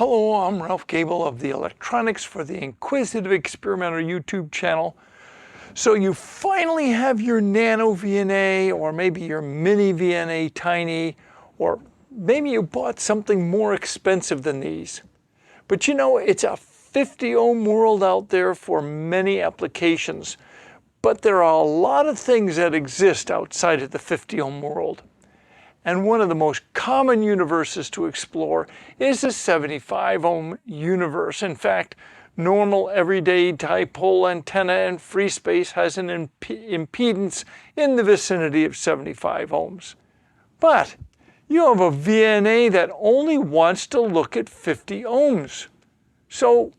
Hello, I'm Ralph Gable of the Electronics for the Inquisitive Experimenter YouTube channel. So you finally have your nano-VNA, or maybe your mini-VNA tiny, or maybe you bought something more expensive than these. But you know, it's a 50 ohm world out there for many applications. But there are a lot of things that exist outside of the 50 ohm world. And one of the most common universes to explore is the 75 ohm universe. In fact, normal everyday dipole antenna in free space has an impedance in the vicinity of 75 ohms. But you have a VNA that only wants to look at 50 ohms. So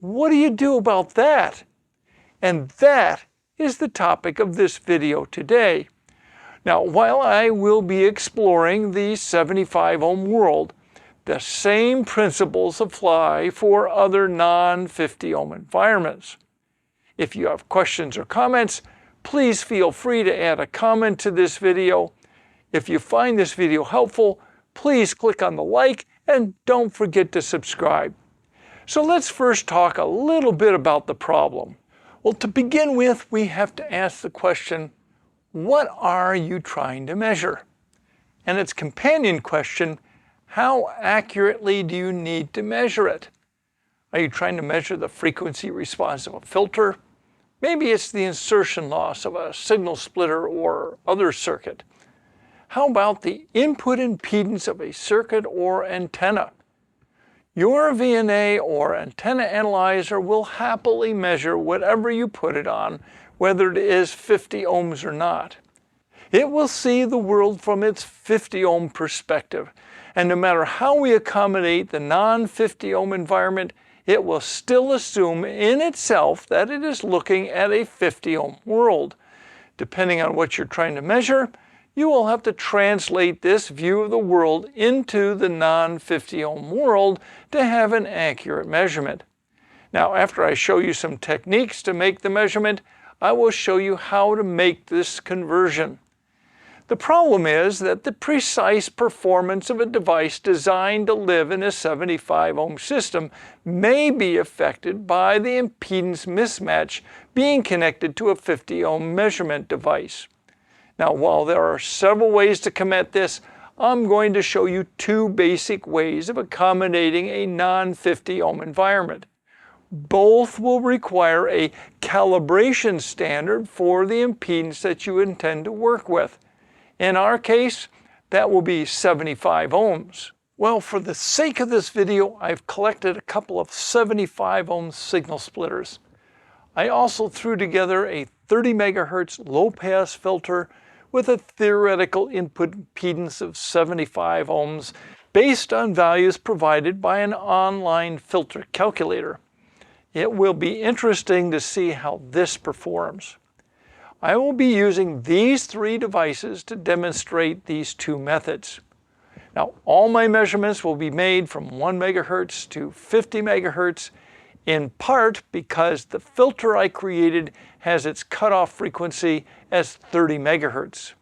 what do you do about that? And that is the topic of this video today. Now, while I will be exploring the 75 ohm world, the same principles apply for other non-50 ohm environments. If you have questions or comments, please feel free to add a comment to this video. If you find this video helpful, please click on the like and don't forget to subscribe. So let's first talk a little bit about the problem. Well, to begin with, we have to ask the question, what are you trying to measure? And its companion question, how accurately do you need to measure it? Are you trying to measure the frequency response of a filter? Maybe it's the insertion loss of a signal splitter or other circuit. How about the input impedance of a circuit or antenna? Your VNA or antenna analyzer will happily measure whatever you put it on, whether it is 50 ohms or not. It will see the world from its 50 ohm perspective, and no matter how we accommodate the non-50 ohm environment, it will still assume in itself that it is looking at a 50 ohm world. Depending on what you're trying to measure, you will have to translate this view of the world into the non-50 ohm world to have an accurate measurement. Now, after I show you some techniques to make the measurement, I will show you how to make this conversion. The problem is that the precise performance of a device designed to live in a 75 ohm system may be affected by the impedance mismatch being connected to a 50 ohm measurement device. Now, while there are several ways to combat this, I'm going to show you two basic ways of accommodating a non-50 ohm environment. Both will require a calibration standard for the impedance that you intend to work with. In our case, that will be 75 ohms. Well, for the sake of this video, I've collected a couple of 75 ohm signal splitters. I also threw together a 30 megahertz low-pass filter with a theoretical input impedance of 75 ohms based on values provided by an online filter calculator. It will be interesting to see how this performs. I will be using these three devices to demonstrate these two methods. Now, all my measurements will be made from 1 megahertz to 50 megahertz, in part because the filter I created has its cutoff frequency as 30 megahertz.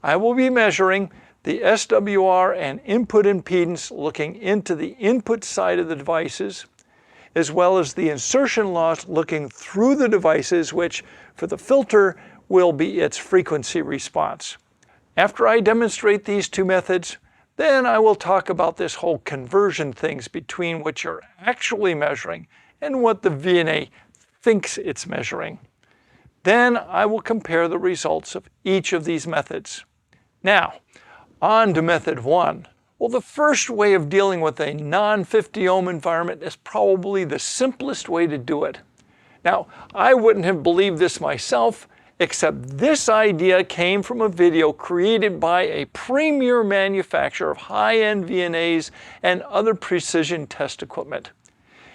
I will be measuring the SWR and input impedance looking into the input side of the devices, as well as the insertion loss looking through the devices, which for the filter will be its frequency response. After I demonstrate these two methods, then I will talk about this whole conversion things between what you're actually measuring and what the VNA thinks it's measuring. Then I will compare the results of each of these methods. Now, on to method one. Well, the first way of dealing with a non-50 ohm environment is probably the simplest way to do it. Now, I wouldn't have believed this myself, except this idea came from a video created by a premier manufacturer of high-end VNAs and other precision test equipment.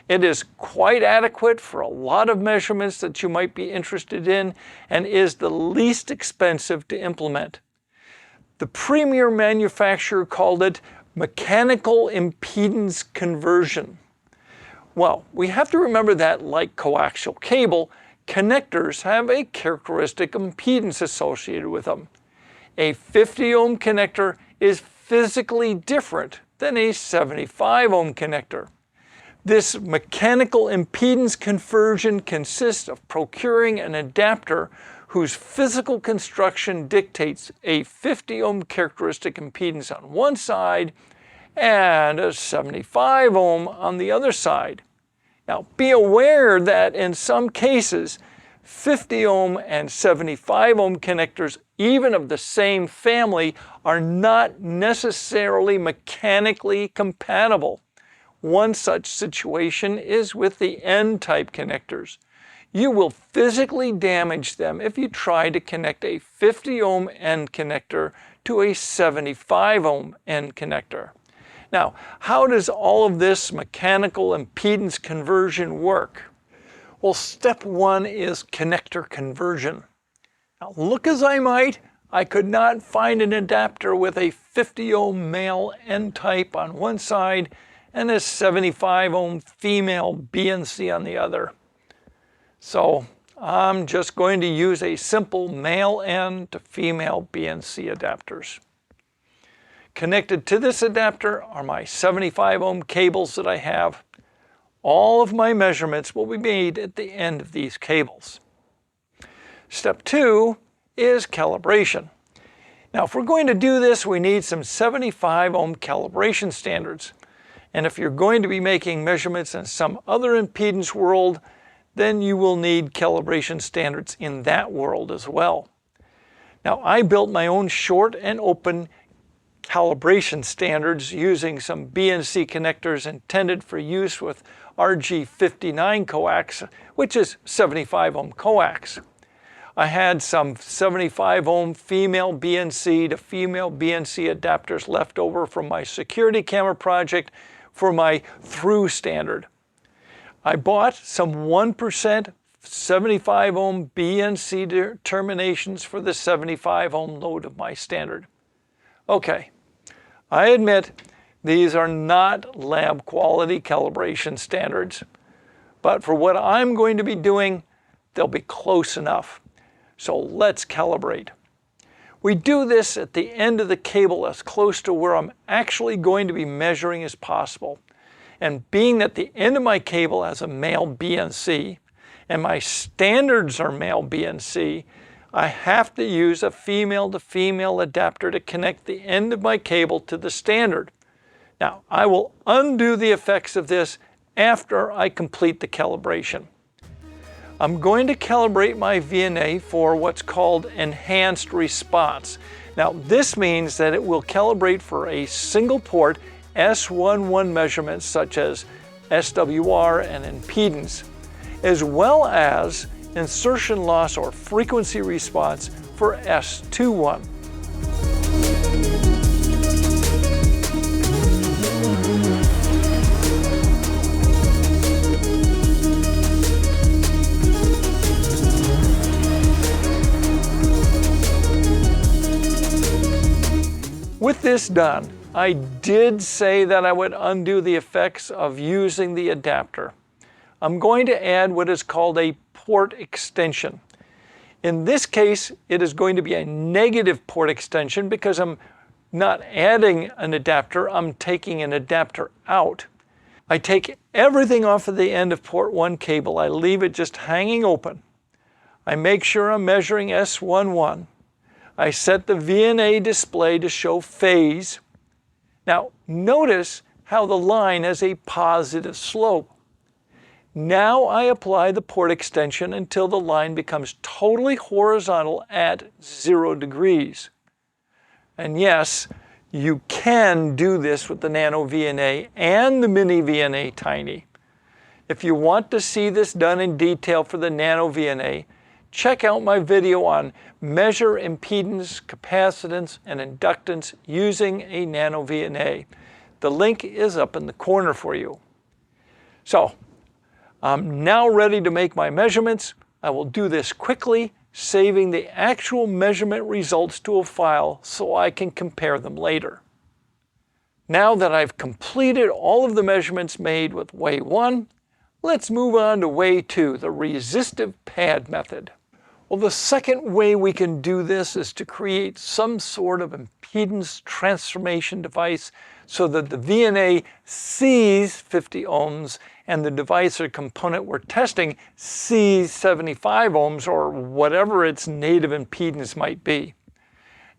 It is quite adequate for a lot of measurements that you might be interested in and is the least expensive to implement. The premier manufacturer called it mechanical impedance conversion. Well, we have to remember that, like coaxial cable, connectors have a characteristic impedance associated with them. A 50 ohm connector is physically different than a 75 ohm connector. This mechanical impedance conversion consists of procuring an adapter whose physical construction dictates a 50 ohm characteristic impedance on one side and a 75 ohm on the other side. Now, be aware that in some cases, 50 ohm and 75 ohm connectors, even of the same family, are not necessarily mechanically compatible. One such situation is with the N-type connectors. You will physically damage them if you try to connect a 50 ohm N connector to a 75 ohm N connector. Now, how does all of this mechanical impedance conversion work? Well, step one is connector conversion. Now, look as I might, I could not find an adapter with a 50 ohm male N-type on one side and a 75 ohm female BNC on the other. So I'm just going to use a simple male N to female BNC adapters. Connected to this adapter are my 75 ohm cables that I have. All of my measurements will be made at the end of these cables. Step two is calibration. Now, if we're going to do this, we need some 75 ohm calibration standards. And if you're going to be making measurements in some other impedance world, then you will need calibration standards in that world as well. Now, I built my own short and open calibration standards using some BNC connectors intended for use with RG59 coax, which is 75 ohm coax. I had some 75 ohm female BNC to female BNC adapters left over from my security camera project for my Thru standard. I bought some 1% 75 ohm BNC terminations for the 75 ohm load of my standard. Okay, I admit these are not lab quality calibration standards, but for what I'm going to be doing, they'll be close enough. So let's calibrate. We do this at the end of the cable as close to where I'm actually going to be measuring as possible. And being that the end of my cable has a male BNC and my standards are male BNC, I have to use a female to female adapter to connect the end of my cable to the standard. Now, I will undo the effects of this after I complete the calibration. I'm going to calibrate my VNA for what's called enhanced response. Now, this means that it will calibrate for a single port S11 measurements such as SWR and impedance, as well as insertion loss or frequency response for S21. With this done, I did say that I would undo the effects of using the adapter. I'm going to add what is called a port extension. In this case, it is going to be a negative port extension because I'm not adding an adapter, I'm taking an adapter out. I take everything off of the end of port 1 cable. I leave it just hanging open. I make sure I'm measuring S11. I set the VNA display to show phase. Now, notice how the line has a positive slope. Now I apply the port extension until the line becomes totally horizontal at 0 degrees. And yes, you can do this with the nano-VNA and the mini-VNA tiny. If you want to see this done in detail for the nano-VNA, check out my video on measure impedance, capacitance, and inductance using a nano-VNA. The link is up in the corner for you. So, I'm now ready to make my measurements. I will do this quickly, saving the actual measurement results to a file so I can compare them later. Now that I've completed all of the measurements made with way 1, let's move on to way 2, the resistive pad method. Well, the second way we can do this is to create some sort of impedance transformation device so that the VNA sees 50 ohms and the device or component we're testing sees 75 ohms or whatever its native impedance might be.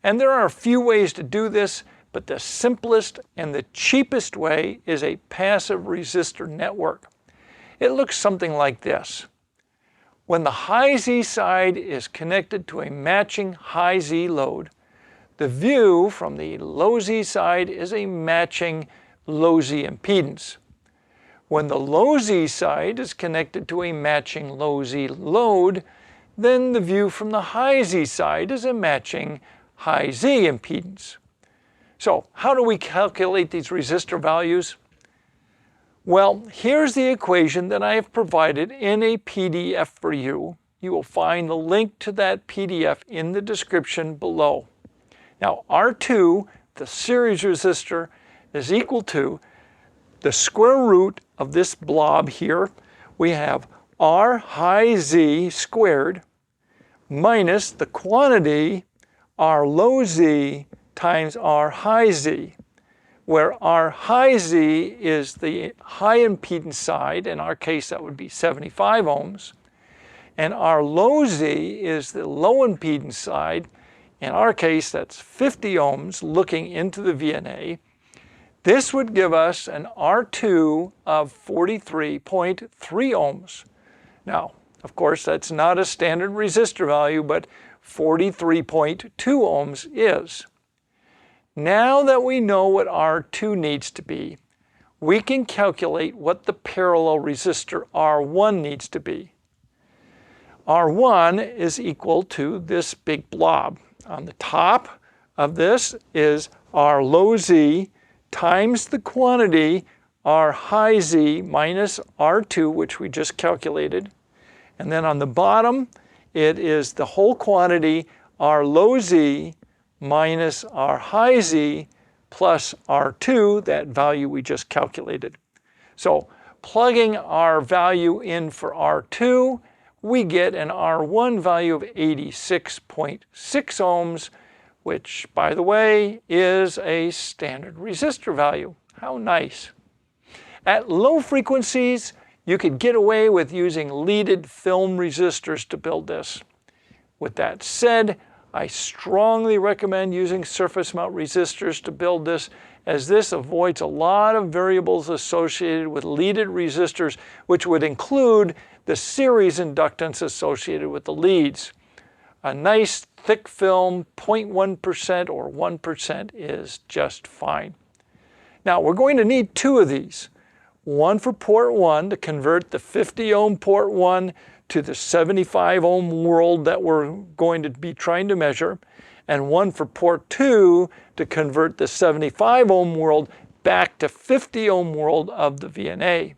And there are a few ways to do this, but the simplest and the cheapest way is a passive resistor network. It looks something like this. When the high Z side is connected to a matching high Z load, the view from the low Z side is a matching low Z impedance. When the low Z side is connected to a matching low Z load, then the view from the high Z side is a matching high Z impedance. So how do we calculate these resistor values? Well, here's the equation that I have provided in a PDF for you. You will find the link to that PDF in the description below. Now, R2, the series resistor, is equal to the square root of this blob here. We have R high Z squared minus the quantity R low Z times R high Z, where R high Z is the high impedance side, in our case that would be 75 ohms, and R low Z is the low impedance side, in our case that's 50 ohms looking into the VNA. This would give us an R2 of 43.3 ohms. Now, of course, that's not a standard resistor value, but 43.2 ohms is. Now that we know what R2 needs to be, we can calculate what the parallel resistor R1 needs to be. R1 is equal to this big blob. On the top of this is R low Z times the quantity R high Z minus R2, which we just calculated. And then on the bottom, it is the whole quantity R low Z minus R high Z plus R2, that value we just calculated. So plugging our value in for R2, we get an R1 value of 86.6 ohms, which, by the way, is a standard resistor value. How nice. At low frequencies, you could get away with using leaded film resistors to build this. With that said, I strongly recommend using surface mount resistors to build this, as this avoids a lot of variables associated with leaded resistors, which would include the series inductance associated with the leads. A nice thick film, 0.1% or 1% is just fine. Now we're going to need two of these. One for port 1 to convert the 50 ohm port 1 to the 75 ohm world that we're going to be trying to measure, and one for port 2 to convert the 75 ohm world back to 50 ohm world of the VNA.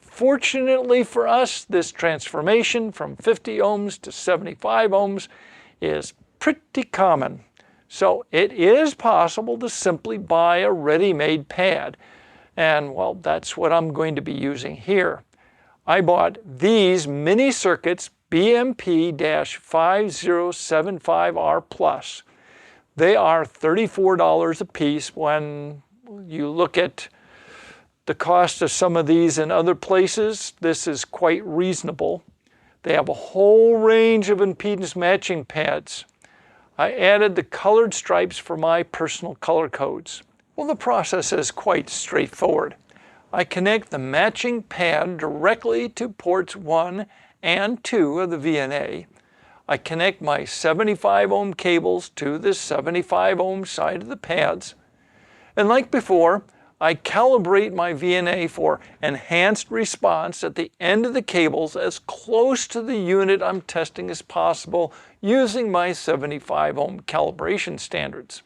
Fortunately for us, this transformation from 50 ohms to 75 ohms is pretty common. So it is possible to simply buy a ready-made pad. And well, that's what I'm going to be using here. I bought these mini circuits BMP-5075R+. They are $34 a piece. When you look at the cost of some of these in other places, this is quite reasonable. They have a whole range of impedance matching pads. I added the colored stripes for my personal color codes. Well, the process is quite straightforward. I connect the matching pad directly to ports 1 and 2 of the VNA. I connect my 75 ohm cables to the 75 ohm side of the pads. And like before, I calibrate my VNA for enhanced response at the end of the cables as close to the unit I'm testing as possible using my 75 ohm calibration standards.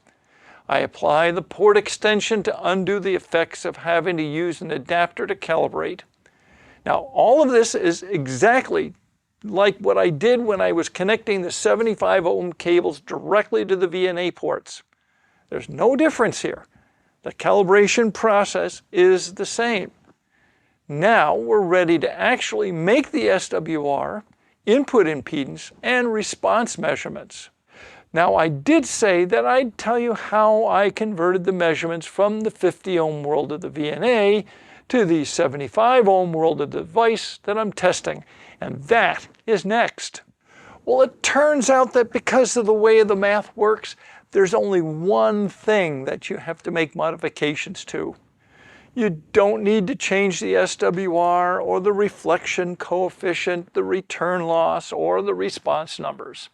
I apply the port extension to undo the effects of having to use an adapter to calibrate. Now, all of this is exactly like what I did when I was connecting the 75 ohm cables directly to the VNA ports. There's no difference here. The calibration process is the same. Now we're ready to actually make the SWR input impedance and response measurements. Now, I did say that I'd tell you how I converted the measurements from the 50 ohm world of the VNA to the 75 ohm world of the device that I'm testing, and that is next. Well, it turns out that because of the way the math works, there's only one thing that you have to make modifications to. You don't need to change the SWR or the reflection coefficient, the return loss, or the response numbers.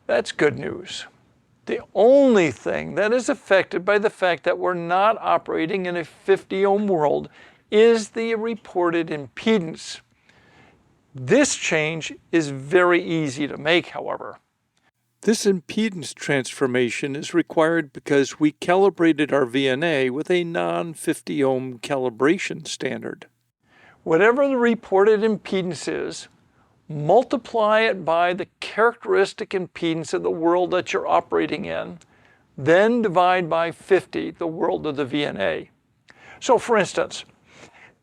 That's good news. The only thing that is affected by the fact that we're not operating in a 50 ohm world is the reported impedance. This change is very easy to make, however. This impedance transformation is required because we calibrated our VNA with a non-50 ohm calibration standard. Whatever the reported impedance is, multiply it by the characteristic impedance of the world that you're operating in, then divide by 50, the world of the VNA. So for instance,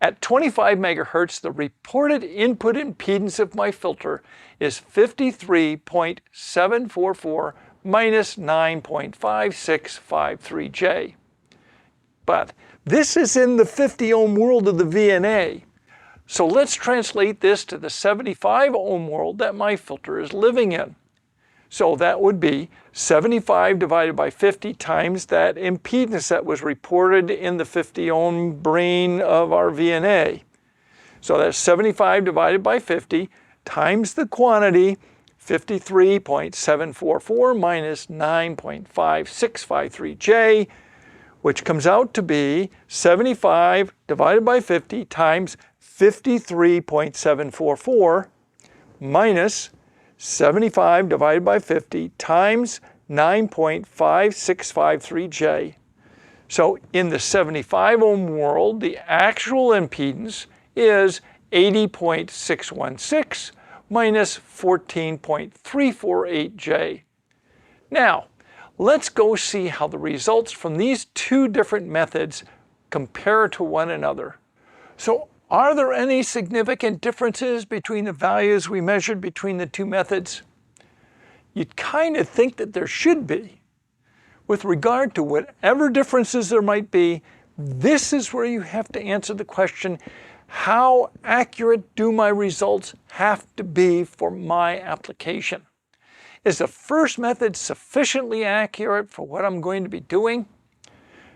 at 25 megahertz, the reported input impedance of my filter is 53.744 minus 9.5653J. But this is in the 50 ohm world of the VNA. So let's translate this to the 75 ohm world that my filter is living in. So that would be 75 divided by 50 times that impedance that was reported in the 50 ohm brain of our VNA. So that's 75 divided by 50 times the quantity, 53.744 minus 9.5653J, which comes out to be 75 divided by 50 times 53.744 minus 75 divided by 50 times 9.5653J. So in the 75 ohm world, the actual impedance is 80.616 minus 14.348J. Now, let's go see how the results from these two different methods compare to one another. So are there any significant differences between the values we measured between the two methods? You'd kind of think that there should be. With regard to whatever differences there might be, this is where you have to answer the question, how accurate do my results have to be for my application? Is the first method sufficiently accurate for what I'm going to be doing?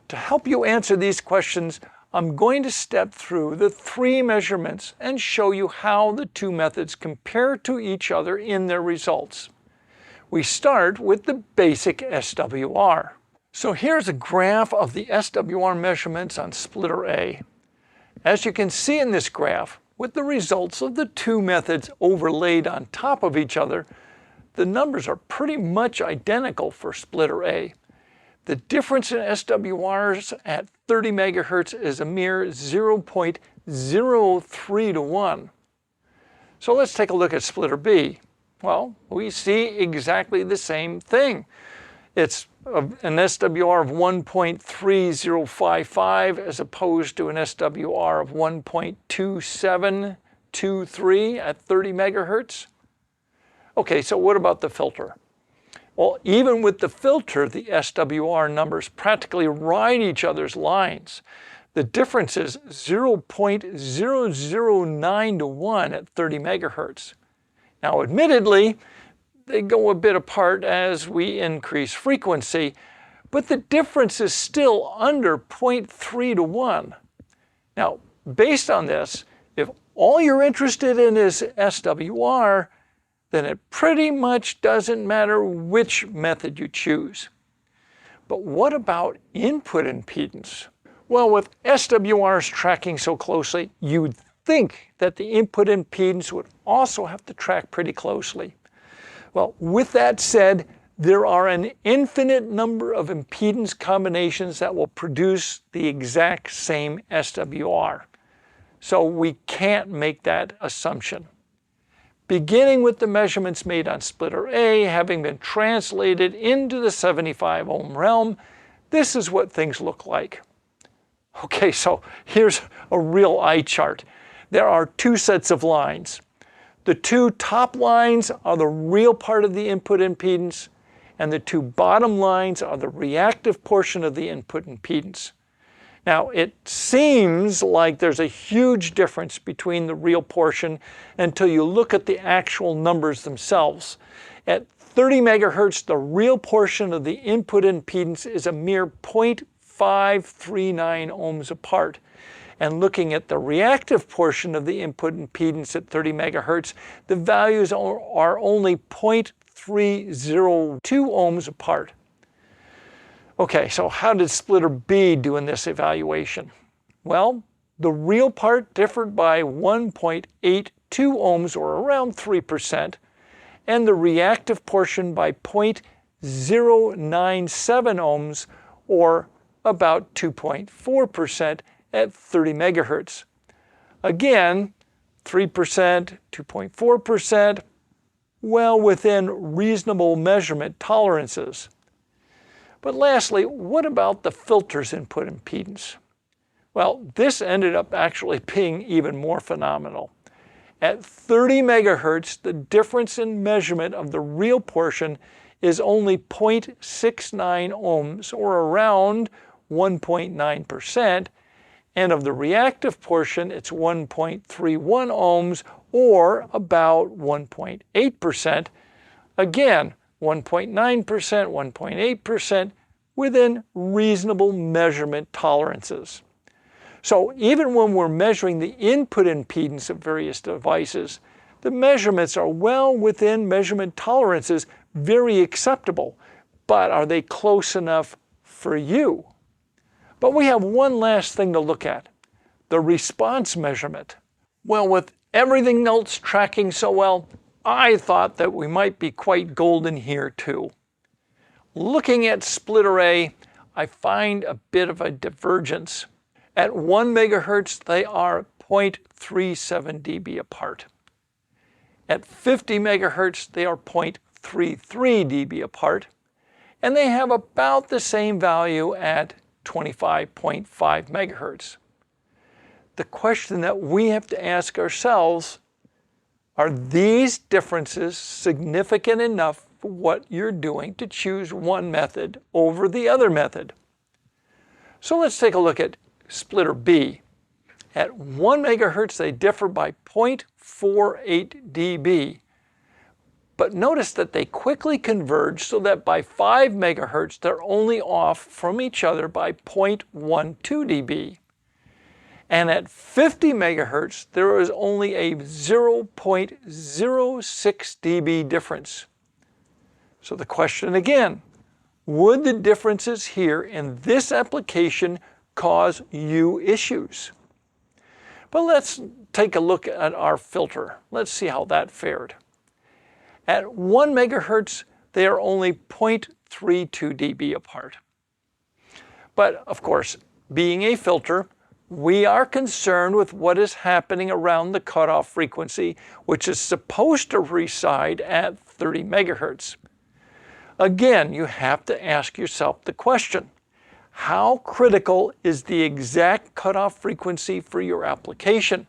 To help you answer these questions, I'm going to step through the three measurements and show you how the two methods compare to each other in their results. We start with the basic SWR. So here's a graph of the SWR measurements on splitter A. As you can see in this graph, with the results of the two methods overlaid on top of each other, the numbers are pretty much identical for splitter A. The difference in SWRs at 30 megahertz is a mere 0.03 to 1. So let's take a look at splitter B. Well, we see exactly the same thing. It's an SWR of 1.3055 as opposed to an SWR of 1.2723 at 30 megahertz. Okay, so what about the filter? Well, even with the filter, the SWR numbers practically ride each other's lines. The difference is 0.009 to 1 at 30 megahertz. Now, admittedly, they go a bit apart as we increase frequency, but the difference is still under 0.3 to 1. Now, based on this, if all you're interested in is SWR, then it pretty much doesn't matter which method you choose. But what about input impedance? Well, with SWRs tracking so closely, you'd think that the input impedance would also have to track pretty closely. Well, with that said, there are an infinite number of impedance combinations that will produce the exact same SWR. So we can't make that assumption. Beginning with the measurements made on splitter A having been translated into the 75 ohm realm, this is what things look like. Okay, so here's a real eye chart. There are two sets of lines. The two top lines are the real part of the input impedance, and the two bottom lines are the reactive portion of the input impedance. Now, it seems like there's a huge difference between the real portion until you look at the actual numbers themselves. At 30 megahertz, the real portion of the input impedance is a mere 0.539 ohms apart. And looking at the reactive portion of the input impedance at 30 megahertz, the values are only 0.302 ohms apart. Okay, so how did splitter B do in this evaluation? Well, the real part differed by 1.82 ohms, or around 3%, and the reactive portion by 0.097 ohms, or about 2.4% at 30 megahertz. Again, 3%, 2.4%, well within reasonable measurement tolerances. But lastly, what about the filter's input impedance? Well, this ended up actually being even more phenomenal. At 30 megahertz, the difference in measurement of the real portion is only 0.69 ohms, or around 1.9%, and of the reactive portion, it's 1.31 ohms, or about 1.8%. Again, 1.9%, 1.8%, within reasonable measurement tolerances. So even when we're measuring the input impedance of various devices, the measurements are well within measurement tolerances, very acceptable. But are they close enough for you? But we have one last thing to look at, the response measurement. Well, with everything else tracking so well, I thought that we might be quite golden here too. Looking at splitter A, I find a bit of a divergence. At 1 megahertz, they are 0.37 dB apart. At 50 megahertz, they are 0.33 dB apart, and they have about the same value at 25.5 megahertz. The question that we have to ask ourselves, are these differences significant enough for what you're doing to choose one method over the other method? So let's take a look at splitter B. At 1 megahertz, they differ by 0.48 dB. But notice that they quickly converge so that by 5 megahertz, they're only off from each other by 0.12 dB. And at 50 megahertz, there is only a 0.06 dB difference. So the question again, would the differences here in this application cause you issues? But let's take a look at our filter. Let's see how that fared. At 1 megahertz, they are only 0.32 dB apart. But of course, being a filter, we are concerned with what is happening around the cutoff frequency, which is supposed to reside at 30 megahertz. Again, you have to ask yourself the question, how critical is the exact cutoff frequency for your application?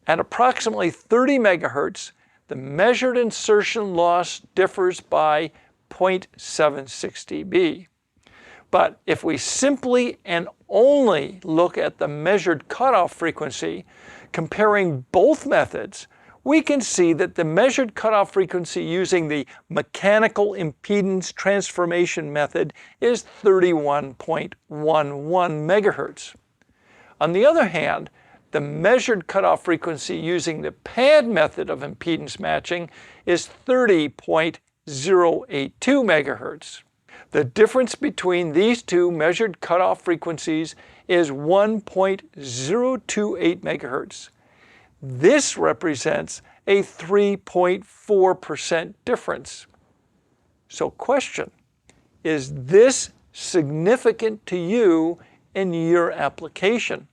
At approximately 30 megahertz, the measured insertion loss differs by 0.76 dB. But if we simply and only look at the measured cutoff frequency, comparing both methods, we can see that the measured cutoff frequency using the mechanical impedance transformation method is 31.11 megahertz. On the other hand, the measured cutoff frequency using the pad method of impedance matching is 30.082 megahertz. The difference between these two measured cutoff frequencies is 1.028 megahertz. This represents a 3.4% difference. So question, is this significant to you in your application?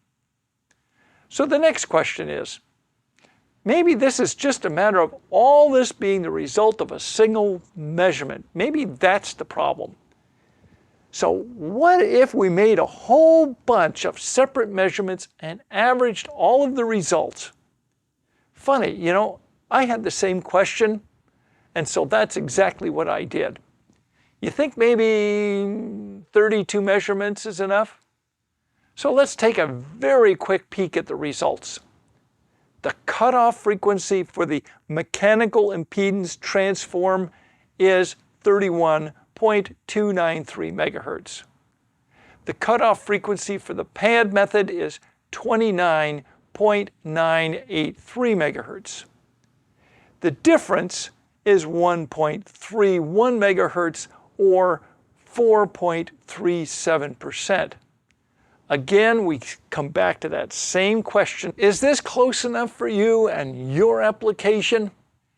So the next question is, maybe this is just a matter of all this being the result of a single measurement. Maybe that's the problem. So what if we made a whole bunch of separate measurements and averaged all of the results? funny, you know, I had the same question, and so that's exactly what I did. You think maybe 32 measurements is enough? So let's take a very quick peek at the results. The cutoff frequency for the mechanical impedance transform is 31.293 megahertz. The cutoff frequency for the pad method is 29.983 megahertz. The difference is 1.31 megahertz or 4.37%. Again, we come back to that same question. Is this close enough for you and your application?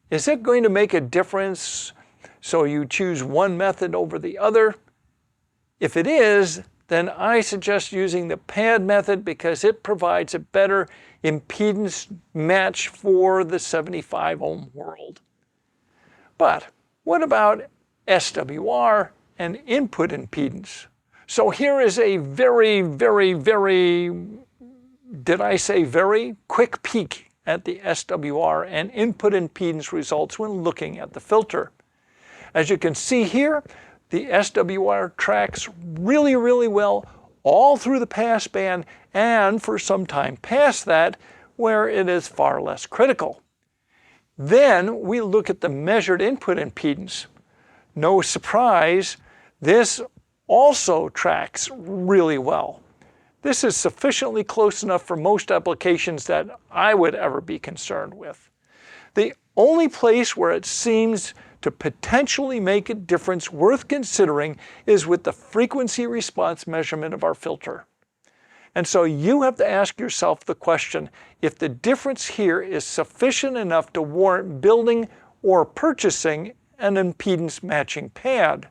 Is it going to make a difference so you choose one method over the other? If it is, then I suggest using the pad method because it provides a better impedance match for the 75 ohm world. But what about SWR and input impedance? So here is a very, did I say very, quick peek at the SWR and input impedance results when looking at the filter. As you can see here, the SWR tracks really well all through the passband and for some time past that where it is far less critical. Then we look at the measured input impedance. No surprise, this also tracks really well. This is sufficiently close enough for most applications that I would ever be concerned with. The only place where it seems to potentially make a difference worth considering is with the frequency response measurement of our filter. And so you have to ask yourself the question, if the difference here is sufficient enough to warrant building or purchasing an impedance matching pad.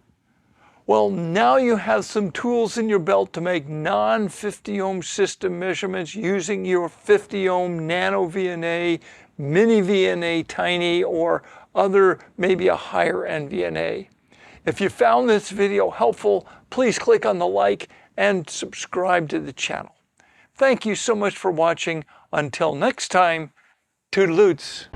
Well, now you have some tools in your belt to make non-50 ohm system measurements using your 50 ohm nano-VNA, mini-VNA tiny, or other, maybe a higher end VNA. If you found this video helpful, please click on the like and subscribe to the channel. Thank you so much for watching. Until next time, toodle-oots.